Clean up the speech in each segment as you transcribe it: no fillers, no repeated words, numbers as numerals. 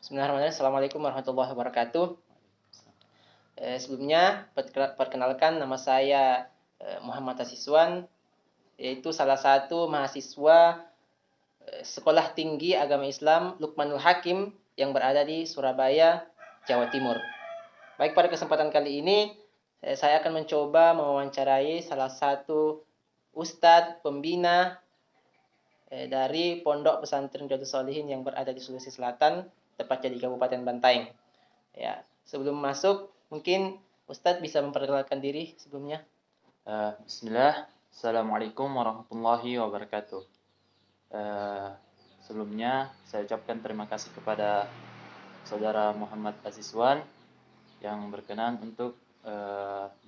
Bismillahirrahmanirrahim. Assalamualaikum warahmatullahi wabarakatuh. Sebelumnya perkenalkan nama saya Muhammad Asiswan, yaitu salah satu mahasiswa Sekolah Tinggi Agama Islam Lukmanul Hakim yang berada di Surabaya, Jawa Timur. Baik, pada kesempatan kali ini saya akan mencoba mewawancarai salah satu ustadz pembina dari Pondok Pesantren Riyadhus Shalihin yang berada di Sulawesi Selatan, tepatnya di Kabupaten Bantaeng. Ya, sebelum masuk, mungkin Ustadz bisa memperkenalkan diri sebelumnya. Bismillah, Assalamualaikum warahmatullahi wabarakatuh. Sebelumnya saya ucapkan terima kasih kepada saudara Muhammad Asiswan yang berkenan untuk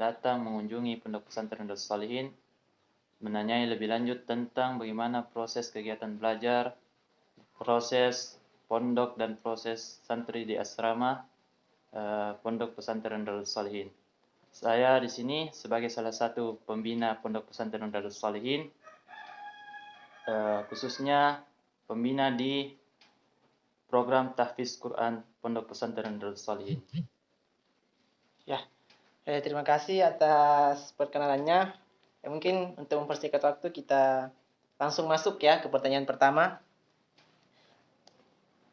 datang mengunjungi Pondok Pesantren Riyadhus Shalihin, menanyai lebih lanjut tentang bagaimana proses kegiatan belajar, proses pondok dan proses santri di asrama Pondok Pesantren Riyadhus Shalihin. Saya di sini sebagai salah satu pembina Pondok Pesantren Riyadhus Shalihin, khususnya pembina di program tahfiz Quran Pondok Pesantren Riyadhus Shalihin. Ya, terima kasih atas perkenalannya. Mungkin untuk mempersingkat waktu kita langsung masuk ya ke pertanyaan pertama.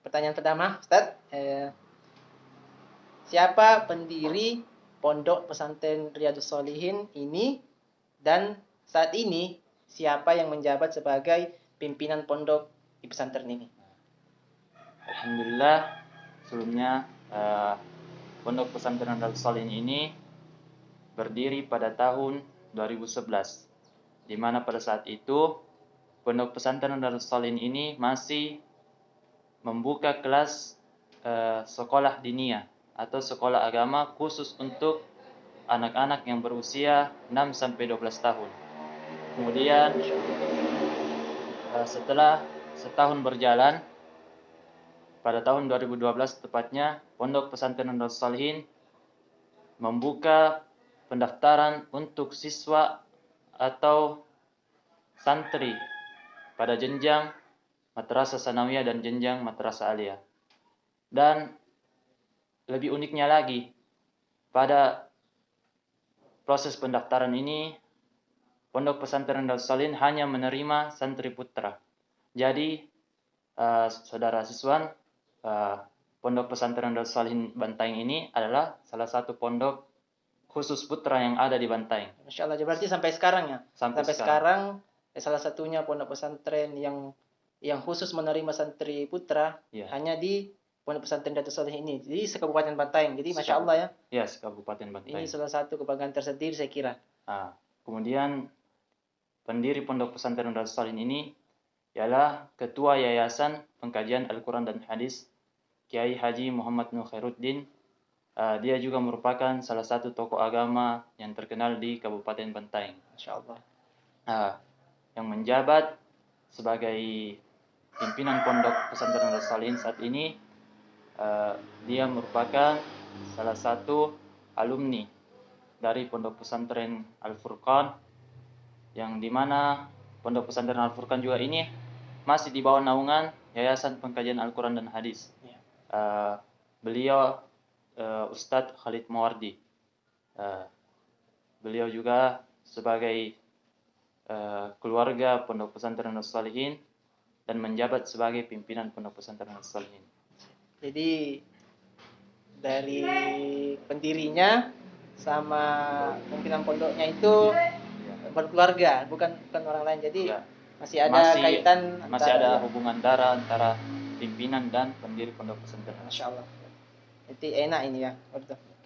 Pertanyaan pertama, Ustadz, siapa pendiri Pondok Pesantren Riyadhus Shalihin ini, dan saat ini siapa yang menjabat sebagai pimpinan pondok di pesantren ini? Alhamdulillah, sebelumnya Pondok Pesantren Riyadhus Shalihin ini berdiri pada tahun 2011, di mana pada saat itu Pondok Pesantren Riyadhus Shalihin ini masih membuka kelas sekolah diniyah atau sekolah agama khusus untuk anak-anak yang berusia 6-12 tahun. Kemudian setelah setahun berjalan, pada tahun 2012 tepatnya, Pondok Pesantren Riyadhus Shalihin membuka pendaftaran untuk siswa atau santri pada jenjang madrasah sanawiyah dan jenjang madrasah aliyah. Dan lebih uniknya lagi, pada proses pendaftaran ini Pondok Pesantren Riyadhus Shalihin hanya menerima santri putra. Jadi saudara siswan, Pondok Pesantren Riyadhus Shalihin Bantaeng ini adalah salah satu pondok khusus putra yang ada di Bantaeng. Masya Allah, berarti sampai sekarang ya? Sampai sekarang salah satunya pondok pesantren yang khusus menerima santri putra hanya di Pondok Pesantren Riyadhus Shalihin ini, di Kabupaten Bantaeng. Jadi Masya Allah ya. Ya, Kabupaten Bantaeng. Ini salah satu kebanggaan tersendiri saya kira. Kemudian pendiri Pondok Pesantren Riyadhus Shalihin ini ialah Ketua Yayasan Pengkajian Al-Quran dan Hadis Kiai Haji Muhammad Nur Khairuddin. Dia juga merupakan salah satu tokoh agama yang terkenal di Kabupaten Bantaeng. Insya Allah. Yang menjabat sebagai pimpinan Pondok Pesantren Riyadhus Shalihin saat ini, dia merupakan salah satu alumni dari Pondok Pesantren Al-Furqan, yang dimana Pondok Pesantren Al-Furqan juga ini masih di bawah naungan Yayasan Pengkajian Al-Quran dan Hadis. Beliau Ustadz Khalid Mawardi. Beliau juga sebagai keluarga Pondok Pesantren Riyadhus Shalihin dan menjabat sebagai pimpinan Pondok Pesantren Riyadhus Shalihin. Jadi dari pendirinya sama pimpinan pondoknya itu berkeluarga, bukan orang lain. Jadi masih ada kaitan, masih ada hubungan darah antara pimpinan dan pendiri Pondok Pesantren. Masya Allah. Jadi enak ini ya.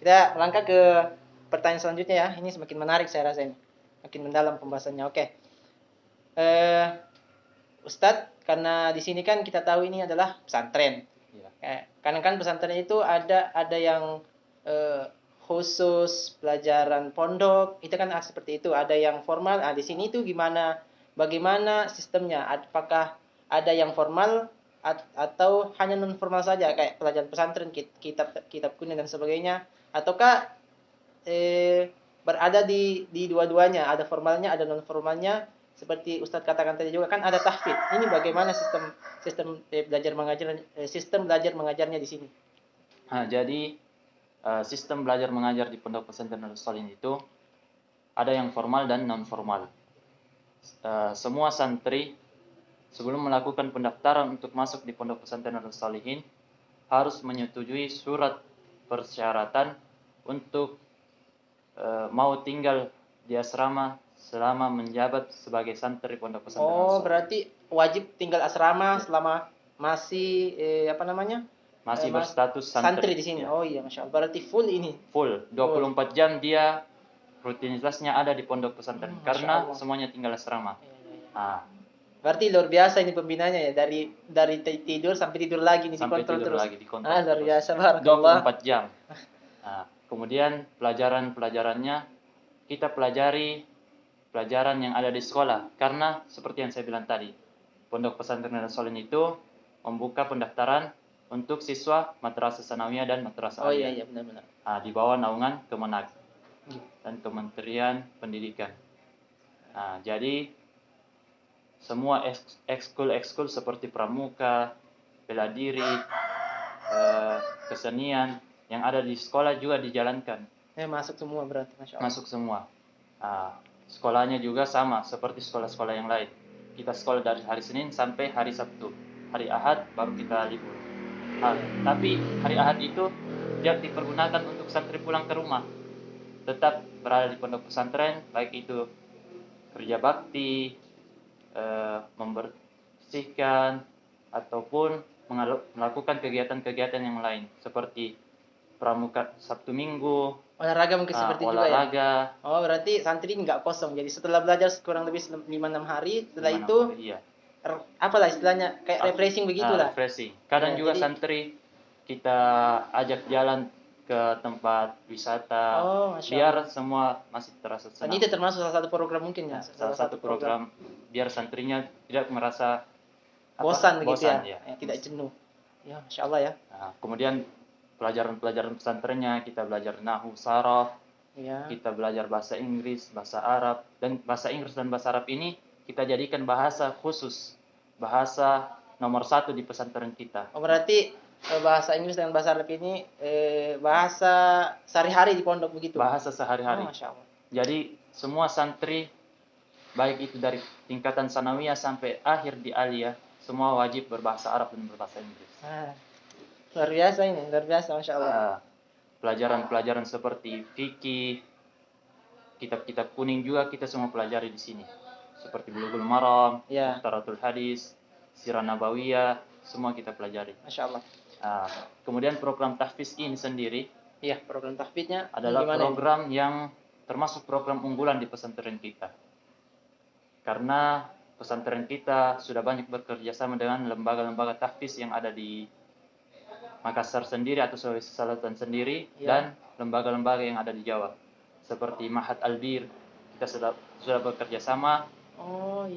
Kita melangkah ke pertanyaan selanjutnya ya. Ini semakin menarik saya rasa ini. Makin mendalam pembahasannya. Oke. Ustadz, karena di sini kan kita tahu ini adalah pesantren. Karena kan pesantren itu ada yang khusus pelajaran pondok, itu kan seperti itu. Ada yang formal. Di sini itu gimana? Bagaimana sistemnya? Apakah ada yang formal atau hanya non formal saja kayak pelajaran pesantren, kitab kuning dan sebagainya, ataukah berada di dua-duanya, ada formalnya ada non formalnya, seperti Ustadz katakan tadi juga kan ada tahfidz. Ini bagaimana sistem belajar mengajarnya di sini? Nah, jadi sistem belajar mengajar di Pondok Pesantren Nurul Salihin itu ada yang formal dan non formal. Semua santri sebelum melakukan pendaftaran untuk masuk di Pondok Pesantren Nurul Salihin harus menyetujui surat persyaratan untuk mau tinggal di asrama selama menjabat sebagai santri Pondok Pesantren Nurul Oh, Salihin. berarti wajib tinggal asrama Ya. selama masih Masih Mas- berstatus santri di sini. Ya. Oh iya, Masya Allah. Berarti full ini. Full 24 jam dia rutinitasnya ada di Pondok Pesantren Masya karena Allah. semuanya tinggal asrama. Iya, iya, iya. Nah, Berarti luar biasa ini pembinanya ya, dari tidur sampai tidur lagi nih, sampai dikontrol tidur terus. lagi dikontrol Luar terus. biasa, barakallah. 24 jam. Nah, kemudian pelajaran-pelajarannya kita pelajari pelajaran yang ada di sekolah karena seperti yang saya bilang tadi, Pondok Pesantren Nurul Salihin itu membuka pendaftaran untuk siswa Madrasah Sanawiyah dan Madrasah Oh Aliyah. iya benar-benar. Nah, di bawah naungan Kemenak dan Kementerian Pendidikan. Nah, jadi semua ekskul seperti pramuka, bela diri, kesenian yang ada di sekolah juga dijalankan. Masuk semua berarti, Masya Allah. Masuk semua. Nah, sekolahnya juga sama seperti sekolah-sekolah yang lain. Kita sekolah dari hari Senin sampai hari Sabtu. Hari Ahad baru kita libur. Nah, tapi hari Ahad itu tidak dipergunakan untuk santri pulang ke rumah. Tetap berada di pondok pesantren, baik itu kerja bakti, membersihkan, ataupun melakukan kegiatan-kegiatan yang lain seperti pramuka Sabtu Minggu, Olahraga mungkin seperti juga ya. olahraga. Oh, berarti santri nggak kosong. Jadi setelah belajar kurang lebih 5-6 hari, setelah 5-6 itu hari, iya. Apalah istilahnya kayak refreshing begitulah. Refreshing. Kadang Ya, juga jadi- santri kita ajak jalan ke tempat wisata, Oh, Masya biar Allah. semua masih terasa Dan senang. itu termasuk salah satu program mungkin ya. Nah, salah satu program biar santrinya tidak merasa bosan begitu bosan, ya. Tidak jenuh. Ya, Masya Allah ya. Nah, kemudian pelajaran-pelajaran pesantrennya kita belajar nahwu, saraf, Ya. kita belajar bahasa Inggris, bahasa Arab, dan bahasa Inggris dan bahasa Arab ini kita jadikan bahasa khusus, bahasa nomor 1 di pesantren kita. Oh, berarti bahasa Inggris dan bahasa Arab ini bahasa sehari-hari di pondok begitu. Bahasa sehari-hari. Oh, Masya Allah. Jadi semua santri baik itu dari tingkatan sanawiyah sampai akhir di aliyah semua wajib berbahasa Arab dan berbahasa Inggris. Luar biasa ini, luar biasa, Masya Allah. Pelajaran-pelajaran seperti fikih, kitab-kitab kuning juga kita semua pelajari di sini. Seperti Bulughul Maram, Ya. Muhtaratul Hadis, Sirah Nabawiyah, semua kita pelajari. Masya Allah. Kemudian program tahfiz ini sendiri, iya, program tahfidznya adalah gimana program ini? Yang termasuk program unggulan di pesantren kita. Karena pesantren kita sudah banyak bekerja sama dengan lembaga-lembaga tahfiz yang ada di Makassar sendiri atau Sulawesi Selatan sendiri, dan lembaga-lembaga yang ada di Jawa. Seperti Mahat Albir, kita sudah bekerja sama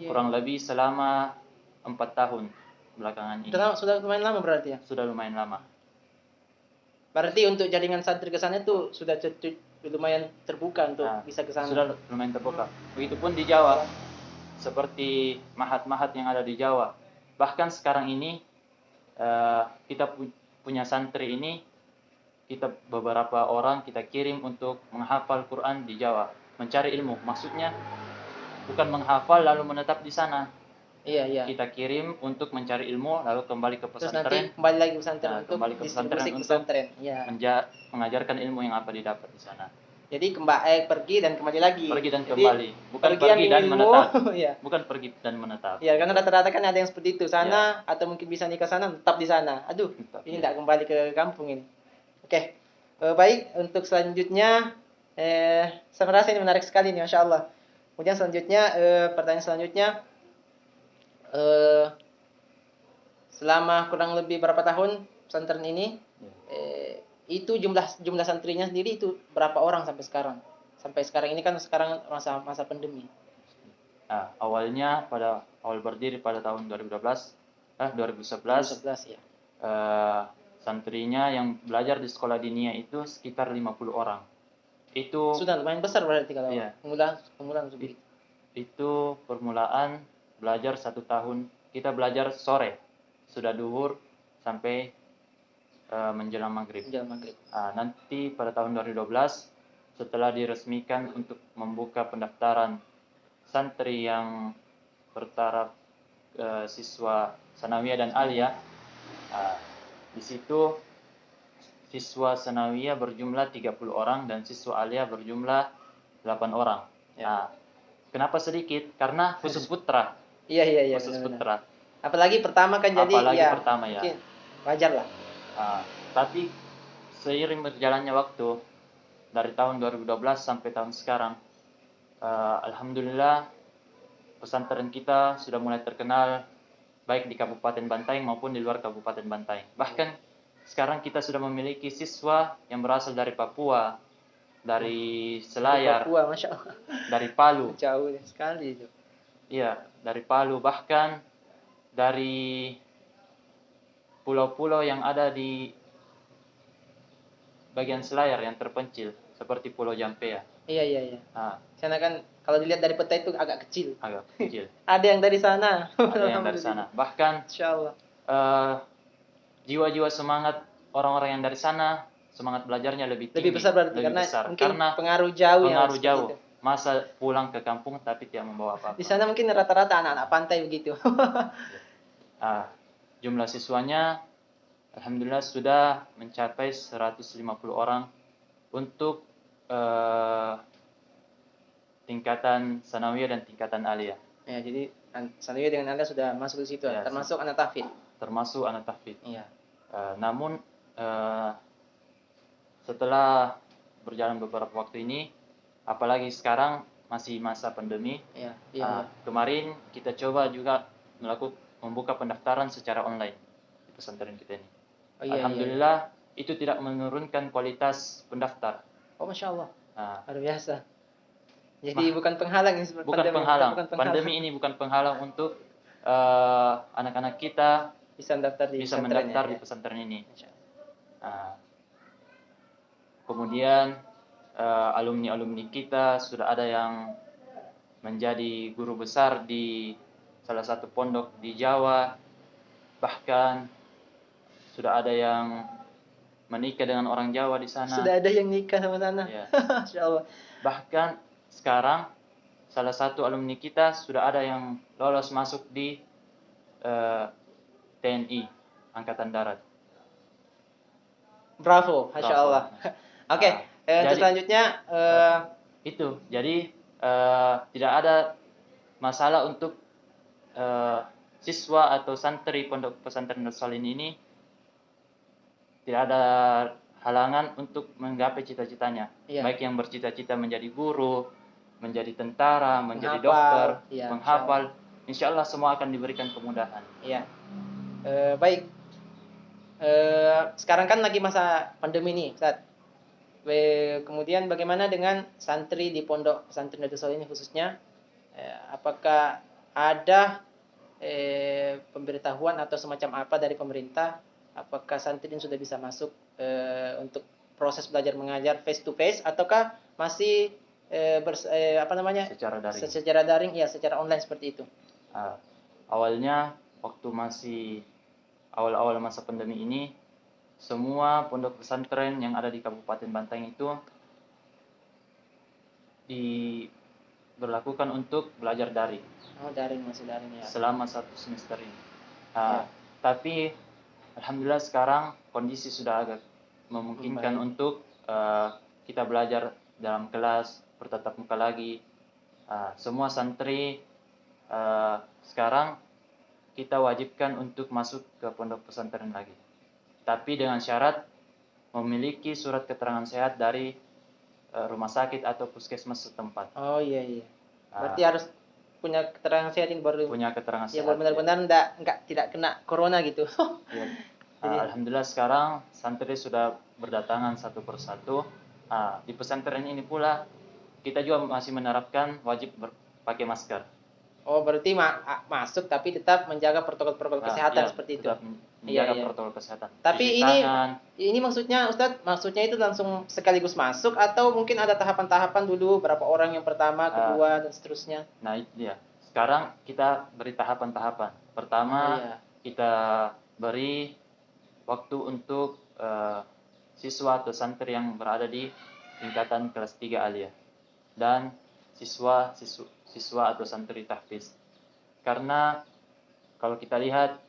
kurang lebih selama 4 tahun belakangan ini. Sudah lumayan lama berarti ya? Sudah lumayan lama. Berarti untuk jaringan santri ke sana itu sudah lumayan terbuka untuk bisa ke sana. Sudah lumayan terbuka. Begitupun di Jawa, seperti mahat-mahat yang ada di Jawa. Bahkan sekarang ini kita punya santri ini, kita beberapa orang kita kirim untuk menghafal Quran di Jawa, mencari ilmu. Maksudnya bukan menghafal lalu menetap di sana. Iya. Kita kirim untuk mencari ilmu lalu kembali ke pesantren. Terus nanti kembali lagi ke pesantren untuk kembali ke pesantren untuk pesantren. Ya. mengajarkan ilmu yang apa didapat di sana. Jadi pergi dan kembali lagi. Pergi dan kembali. Bukan pergi dan menetap. Bukan pergi dan menetap. Iya, karena rata-rata kan ada yang seperti itu. Sana atau mungkin bisa nikah sana, tetap di sana. Aduh, ini tidak kembali ke kampung ini. Oke. Baik, untuk selanjutnya saya merasa ini menarik sekali nih, Masya Allah. Kemudian selanjutnya pertanyaan selanjutnya, selama kurang lebih berapa tahun pesantren ini, itu jumlah santrinya sendiri itu berapa orang sampai sekarang? Sampai sekarang ini kan sekarang masa pandemi. Awalnya pada awal berdiri pada tahun 2011 ya. Santrinya yang belajar di sekolah diniyah itu sekitar 50 orang. Itu sudah lumayan besar berarti kalau pemula seperti itu. itu permulaan belajar 1 tahun. Kita belajar sore, sudah duhur sampai menjelang maghrib. Jam maghrib. Nanti pada tahun 2012 setelah diresmikan untuk membuka pendaftaran santri yang bertaraf siswa sanawiyah dan aliyah, di situ siswa sanawiyah berjumlah 30 orang dan siswa aliyah berjumlah 8 orang. Ya. Kenapa sedikit? Karena khusus putra. Iya, Khusus benar-benar. putra. Apalagi pertama kan, jadi Apalagi ya pertama ya. mungkin wajar lah. Tapi seiring berjalannya waktu dari tahun 2012 sampai tahun sekarang, alhamdulillah pesantren kita sudah mulai terkenal baik di Kabupaten Bantaeng maupun di luar Kabupaten Bantaeng. Bahkan sekarang kita sudah memiliki siswa yang berasal dari Papua, dari Selayar, Papua, Masya Allah. dari Palu. Jauh sekali itu. Iya, dari Palu, bahkan dari pulau-pulau yang ada di bagian Selayar yang terpencil, seperti Pulau Jampea. Iya. Sana kan kalau dilihat dari peta itu agak kecil. Agak kecil. Ada yang dari sana. Ada yang dari sana. Bahkan Insya Allah. jiwa-jiwa semangat orang-orang yang dari sana, semangat belajarnya lebih tinggi. Lebih besar berarti, karena pengaruh jauh. Pengaruh jauh. Itu. Masa pulang ke kampung tapi tidak membawa apa-apa. Di sana mungkin rata-rata anak-anak pantai begitu. Jumlah siswanya alhamdulillah sudah mencapai 150 orang untuk tingkatan sanawiyah dan tingkatan aliyah. Ya, jadi sanawiyah dengan aliyah sudah masuk di situ, Ya, termasuk anak tahfidz. Termasuk anak tahfidz. Iya. Namun setelah berjalan beberapa waktu ini, apalagi sekarang masih masa pandemi, Iya. kemarin kita coba juga membuka pendaftaran secara online di pesantren kita ini. Alhamdulillah itu tidak menurunkan kualitas pendaftar. Oh, Masya Allah. Luar biasa. Jadi bukan penghalang. Bukan Pandemi ini bukan penghalang untuk anak-anak kita bisa mendaftar di pesantren ini. Kemudian alumni-alumni kita sudah ada yang menjadi guru besar di salah satu pondok di Jawa, bahkan sudah ada yang menikah dengan orang Jawa di sana. Sudah ada yang nikah sama sana. Ya. Masya Allah. Bahkan sekarang salah satu alumni kita sudah ada yang lolos masuk di TNI Angkatan Darat. Bravo, Masya Allah. Oke, untuk selanjutnya itu. Jadi tidak ada masalah untuk siswa atau santri pondok pesantren Nurul Salihin ini, tidak ada halangan untuk menggapai cita-citanya. Baik yang bercita-cita menjadi guru, menjadi tentara, menjadi dokter, menghafal, insya Allah semua akan diberikan kemudahan. Iya. Baik. Sekarang kan lagi masa pandemi nih, Ustaz. Kemudian bagaimana dengan santri di pondok pesantren Nurul Salihin ini khususnya? Apakah ada pemberitahuan atau semacam apa dari pemerintah? Apakah santri ini sudah bisa masuk untuk proses belajar mengajar face to face, ataukah masih secara daring, secara online seperti itu? Awalnya waktu masih awal-awal masa pandemi ini, semua pondok pesantren yang ada di Kabupaten Bantaeng itu diberlakukan untuk belajar daring. Masih daring ya. Selama 1 semester ini. Tapi alhamdulillah sekarang kondisi sudah agak memungkinkan untuk kita belajar dalam kelas, bertatap muka lagi. Semua santri sekarang kita wajibkan untuk masuk ke pondok pesantren lagi. Tapi dengan syarat memiliki surat keterangan sehat dari rumah sakit atau puskesmas setempat. Oh iya. Berarti harus punya keterangan sehat ini baru. Punya keterangan sehat. Ya benar-benar tidak kena corona gitu. Ya. Alhamdulillah sekarang santri sudah berdatangan satu persatu. Di pesantren ini pula kita juga masih menerapkan wajib pakai masker. Oh, berarti masuk tapi tetap menjaga protokol-protokol kesehatan seperti itu. Iya, menjaga iya. protokol kesehatan. Tapi Cuci ini tangan. ini maksudnya Ustadz, maksudnya itu langsung sekaligus masuk atau mungkin ada tahapan-tahapan dulu, berapa orang yang pertama, Ah, kedua dan seterusnya? Nah, itu dia. Sekarang kita beri tahapan-tahapan. Oh Pertama, iya. kita beri waktu untuk siswa atau santri yang berada di tingkatan kelas 3 alia dan siswa atau santri tahfiz. Karena kalau kita lihat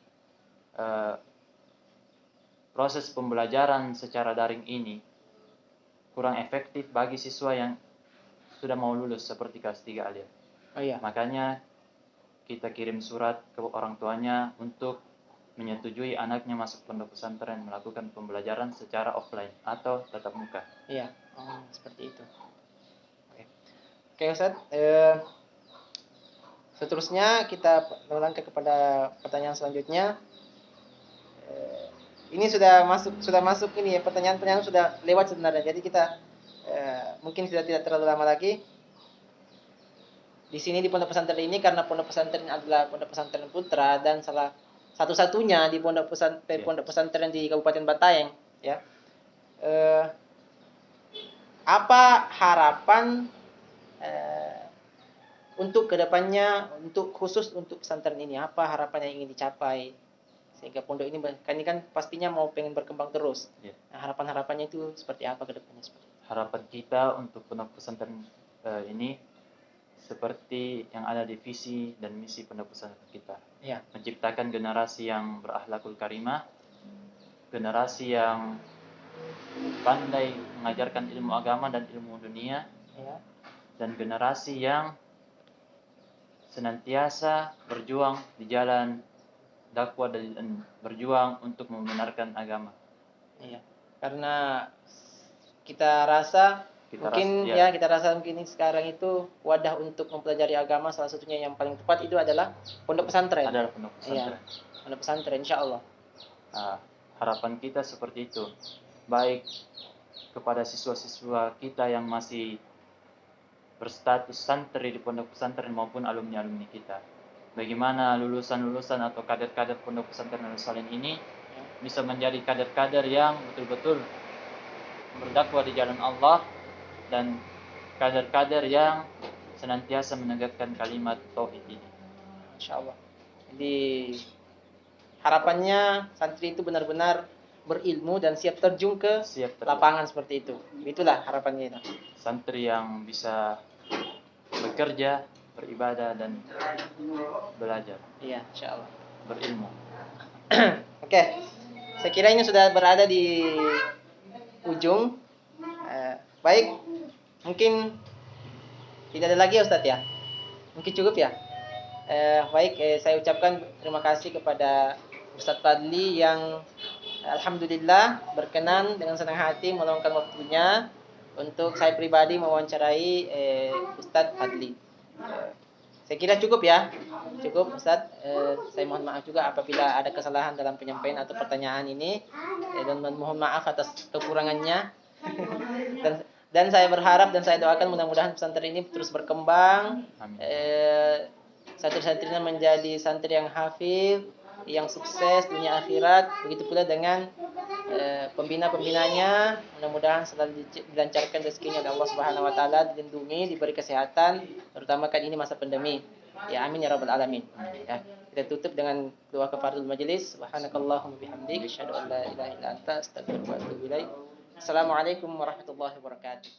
proses pembelajaran secara daring ini kurang efektif bagi siswa yang sudah mau lulus seperti kelas 3 alia. Oh iya. Makanya kita kirim surat ke orang tuanya untuk menyetujui anaknya masuk pondok pesantren melakukan pembelajaran secara offline atau tatap muka. Iya. Oh, seperti itu. Oke, Ustadz. Seterusnya kita melangkah kepada pertanyaan selanjutnya. Ini sudah masuk ini ya, pertanyaan-pertanyaan sudah lewat sebenarnya. Jadi kita mungkin sudah tidak terlalu lama lagi. Di sini di pondok pesantren ini, karena pondok pesantren adalah pondok pesantren putra dan salah satu-satunya di pondok pesantren di Kabupaten Bantaeng, ya. Apa harapan untuk kedepannya, khusus untuk pesantren ini, apa harapan yang ingin dicapai sehingga pondok ini kan pastinya mau pengen berkembang terus. Ya. Nah, harapan-harapannya itu seperti apa kedepannya? Harapan kita untuk pondok pesantren ini seperti yang ada di visi dan misi pondok pesantren kita. Ya. Menciptakan generasi yang berakhlakul karimah, generasi yang pandai mengajarkan ilmu agama dan ilmu dunia, Ya. dan generasi yang senantiasa berjuang di jalan dakwah dan berjuang untuk membenarkan agama. Iya. Karena kita rasa mungkin sekarang itu wadah untuk mempelajari agama salah satunya yang paling tepat itu adalah pondok pesantren. Adalah pondok pesantren. Iya, pondok pesantren insyaallah. Harapan kita seperti itu. Baik kepada siswa-siswa kita yang masih berstatus santri di pondok pesantren maupun alumni-alumni kita. Bagaimana lulusan-lulusan atau kader-kader pondok pesantren Al-Salin ini bisa menjadi kader-kader yang betul-betul berdakwah di jalan Allah dan kader-kader yang senantiasa menegakkan kalimat tauhid ini. Insyaallah. Jadi harapannya santri itu benar-benar berilmu dan siap terjun ke lapangan seperti itu. Itulah harapannya itu. Santri yang bisa bekerja, beribadah dan belajar. Iya, insyaallah. Berilmu. Oke. Saya kira ini sudah berada di ujung. Baik. Mungkin tidak ada lagi ya Ustadz ya. Mungkin cukup ya. Baik, saya ucapkan terima kasih kepada Ustadz Fadli yang alhamdulillah berkenan dengan senang hati meluangkan waktunya untuk saya pribadi mewawancarai Ustadz Fadli. Saya kira cukup ya. Cukup Ustadz. Saya mohon maaf juga apabila ada kesalahan dalam penyampaian atau pertanyaan ini, dan mohon maaf atas kekurangannya. dan saya berharap dan saya doakan mudah-mudahan pesantren ini terus berkembang. Santri-santrinya menjadi santri yang hafid, yang sukses dunia akhirat. Begitu pula dengan pembina-pembinanya, mudah-mudahan selalu dilancarkan rezekinya oleh Allah Subhanahu wa taala, dilindungi, diberi kesehatan, terutama kan ini masa pandemi. Ya amin ya rabbal alamin. Ya, kita tutup dengan doa kafaratul majelis. Subhanakallahumma bihamdik asyhadu an la ilaha illa anta astaghfiruka wa atubu ilaik. Assalamualaikum warahmatullahi wabarakatuh.